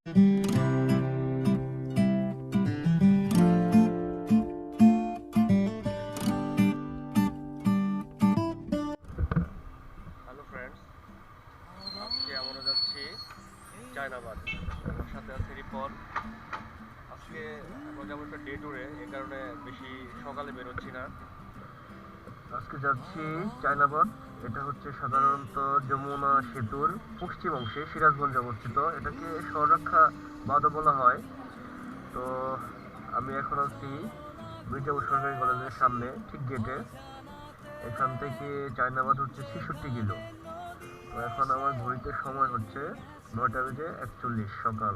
Hello friends, আজকে আমরা যাচ্ছি চায়নাবাদ। আমার সাথে আছে রিপন। আজকে আমরা যাবো একটা ডে ট্যুরে, এই কারণে বেশি সকালে বেরোচ্ছি না। আজকে যাচ্ছি চায়নাবাদ। এটা হচ্ছে সাধারণত যমুনা সেতুর পশ্চিম অংশে সিরাজগঞ্জে অবস্থিত। এটাকে স্বরক্ষা বাঁধও বলা হয়। তো আমি এখন আছি মির্জাপুর সরকারি কলেজের সামনে, ঠিক গেটে। এখান থেকে চায়নাবাদ হচ্ছে 66 কিলো। তো এখন আমার ঘড়িতে সময় হচ্ছে 9:41 সকাল।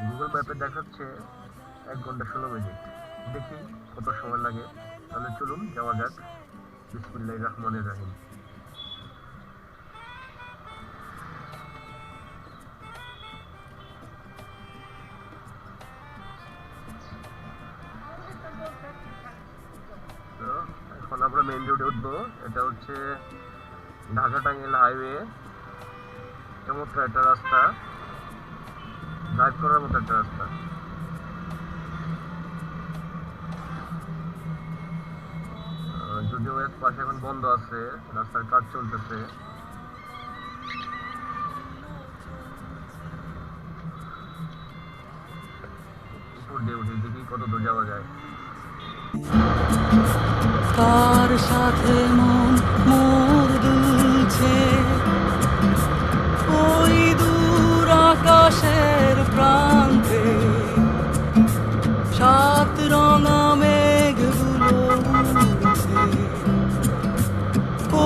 গুগল ম্যাপে দেখাচ্ছে 1 ঘন্টা 16 মিনিট। দেখি কত সময় লাগে। তাহলে চলুন যাওয়া যাক। বিসমিল্লাহির রহমানির রহিম। তো এখন আমরা মেইন রোডে উঠবো। এটা হচ্ছে ঢাকা টাঙ্গাইল হাইওয়ে। চমৎকার একটা রাস্তা, ড্রাইভ করার মতো একটা রাস্তা। যদিও এক পাশে এখন বন্ধ আছে, রাস্তার কাজ চলতেছে। উপর দিয়ে উঠে দেখি কত দূর যাওয়া যায়। তার সাথে মন মোর দুলছে ওই দূর আকাশের প্রান্তে, সাত রঙা মেঘগুলো উড়ছে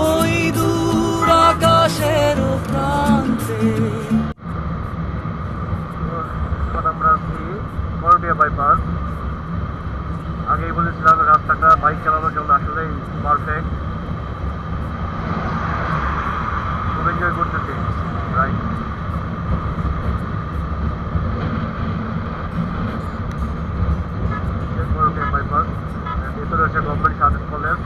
ওই দূর আকাশের প্রান্তে। আমরা আছি করবিয়া বাইপাস। আগেই বলেছিলাম রাস্তাটা বাইক চালানোর জন্য আসলেই পারফেক্ট। খুব এনজয় করতেছি রাইট। করবিয়া বাইপাস, ভেতরে হচ্ছে government service college.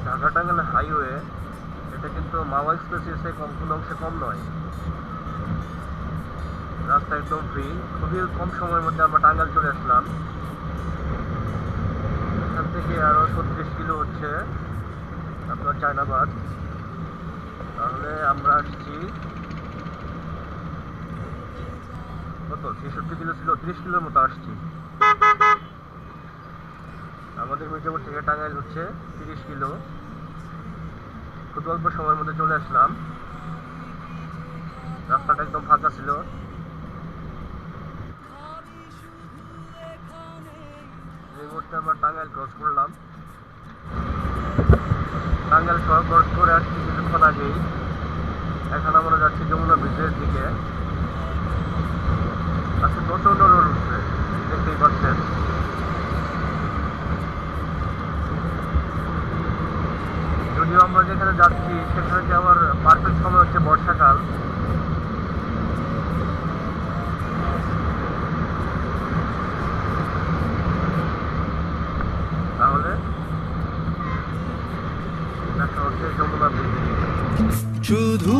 Dhaka Tangail highway এটা কিন্তু মাওয়া এক্সপ্রেসের কোনো অংশে কম নয়। রাস্তা একদম ফ্রি। খুবই কম সময়ের মধ্যে আমরা টাঙ্গাইল চলে আসলাম। এখান থেকে আরো 36 কিলো হচ্ছে আপনার চায়নাবাদ। তাহলে আমরা আসছি কত, 66 কিলো ছিল, 30 কিলোর মতো আসছি। আমাদের মির্জাপুর থেকে টাঙ্গাইল হচ্ছে 30 কিলো। খুব অল্প সময়ের মধ্যে চলে আসলাম। রাস্তাটা একদম ফাঁকা ছিল। এই মুহূর্তে আমরা টাঙ্গাইল ক্রস করলাম। টাঙ্গাইল শহর ক্রস করে আসছি কিছুক্ষণ আগেই। এখন আমরা যাচ্ছি যমুনা ব্রিজের দিকে। আজকে প্রচন্ড রোদ উঠছে, দেখতেই পাচ্ছেন। যদিও আমরা যেখানে যাচ্ছি সেখানে যে আমার পারফেক্ট সময় হচ্ছে বর্ষাকাল। তাহলে দেখা হচ্ছে যমুনা ব্রিজে। শুধু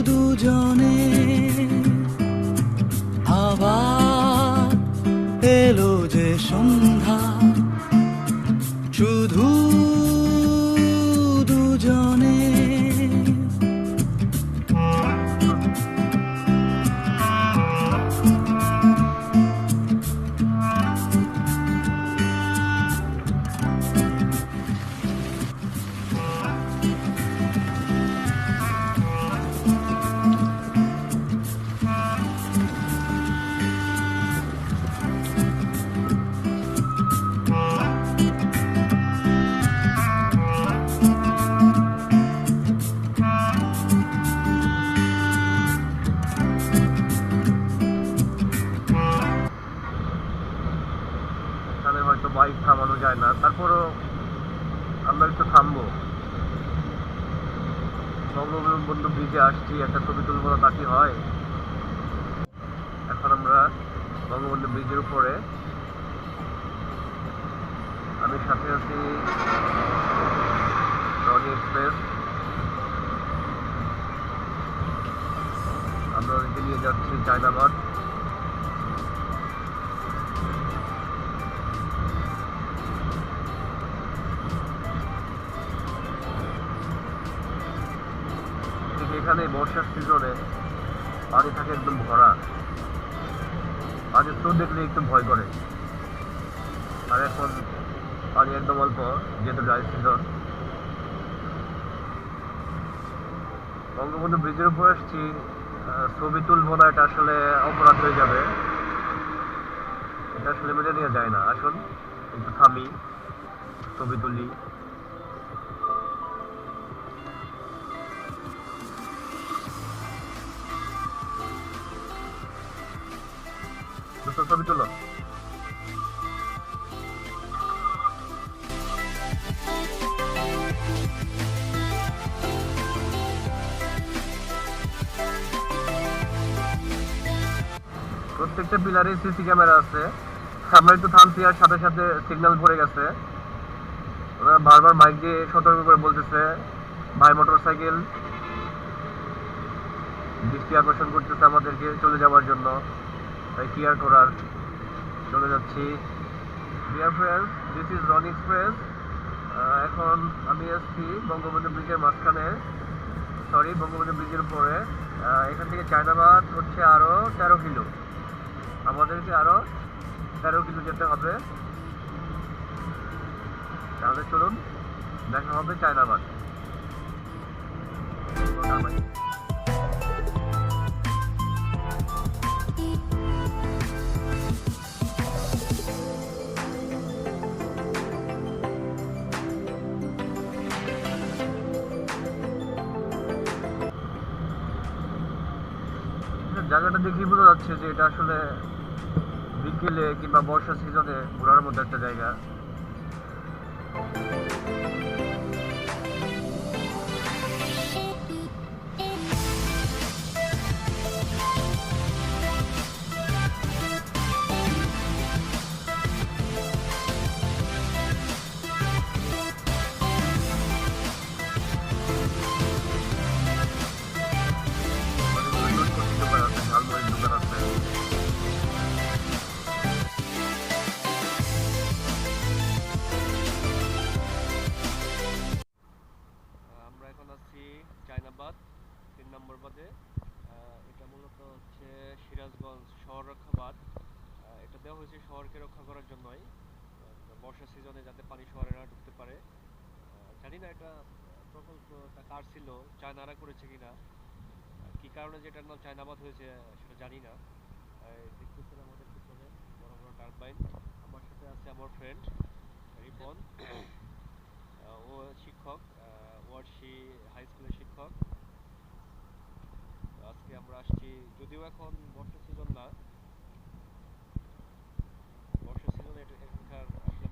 দুজনে আবার এলো যে সন্ধ্যা, শুধু দুজনে হয়তো বাইক থামানো যায় না, তারপরও আমরা একটু থামবো। বঙ্গবন্ধু ব্রিজে আসছি, একটা ছবি তুলবো না তা কি হয়। এখন আমরা বঙ্গবন্ধু ব্রিজের উপরে। আমি সাথে আছি রনি এক্সপ্রেস। আমরা ওদিকে নিয়ে যাচ্ছি চায়নাবাদ। ঠিক এখানে বর্ষার সিজনে পানি থাকে একদম ভরা, পানির স্রোত দেখলে একটু ভয় করে। আর এখন পানি একদম অল্প, যেহেতু ড্রাই সিজন। বঙ্গবন্ধু ব্রিজের উপর আসছি, ছবি তুলবো না, এটা আসলে অপরাধ হয়ে যাবে, এটা আসলে মেনে নেওয়া যায় না। আসুন একটু থামি, ছবি তুলি। ছবি তুলো। প্রত্যেকটা পিলারে সিসি ক্যামেরা আছে। আমরা একটু থামছি আর সাথে সাথে সিগন্যাল পড়ে গেছে। ওরা বারবার মাইক দিয়ে সতর্ক করে বলতেছে, ভাই মোটরসাইকেল, দৃষ্টি আকর্ষণ করতেছে আমাদেরকে চলে যাওয়ার জন্য। তাই কি আর করার, চলে যাচ্ছি। Dear friends, this is Ron express. এখন আমি আসছি বঙ্গবন্ধু ব্রিজের মাঝখানে, সরি বঙ্গবন্ধু ব্রিজের উপরে। এখান থেকে চায়নাবাদ হচ্ছে আরো 13 কিলো, আমাদেরকে আরো 13 কিলো যেতে হবে। তাহলে চলুন দেখা হবে চায়নাবাদ। জায়গাটা দেখেই বোঝা যাচ্ছে যে এটা আসলে বিকেলে কিংবা বর্ষা সিজনে ঘোরার মতো একটা জায়গা। দোকান আছে, ঝালমুড়ির দোকান আছে। আমরা এখন আছি চায়নাবাদ 3 নম্বর বাদে। এটা মূলত হচ্ছে সিরাজগঞ্জ শহর রক্ষাবাদ। এটা দেওয়া হয়েছে শহরকে রক্ষা করার জন্যই, বর্ষা সিজনে যাতে পানি শহরে না ঢুকতে পারে। জানি না এটা প্রকল্পটা কার ছিল, চায়নারা করেছে কিনা, কি কারণে যেটার নাম চায়নাবাদ হয়েছে সেটা জানি না। দেখতেছেন আমাদের পিছনে বড় বড় টারবাইন। আমার সাথে আছে আমার ফ্রেন্ড রিপন, ও শিক্ষক, ওয়ার্ডশি হাই স্কুলের শিক্ষক। আজকে আমরা আসছি, যদিও এখন বর্ষা সিজন না, বর্ষা সিজনে এখানকার আসলে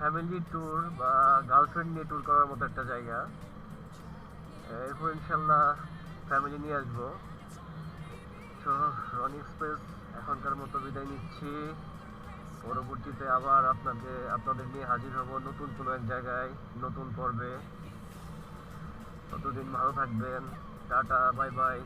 ফ্যামিলি ট্যুর বা গার্লফ্রেন্ড নিয়ে ট্যুর করার মতো একটা জায়গা। এরপর ইনশাল্লাহ ফ্যামিলি নিয়ে আসবো। তো রনি এক্সপ্রেস এখনকার মতো বিদায় নিচ্ছি। পরবর্তীতে আবার আপনাদের নিয়ে হাজির হব নতুন কোনো এক জায়গায়, নতুন পর্বে। ততদিন ভালো থাকবেন। Tata, bye bye.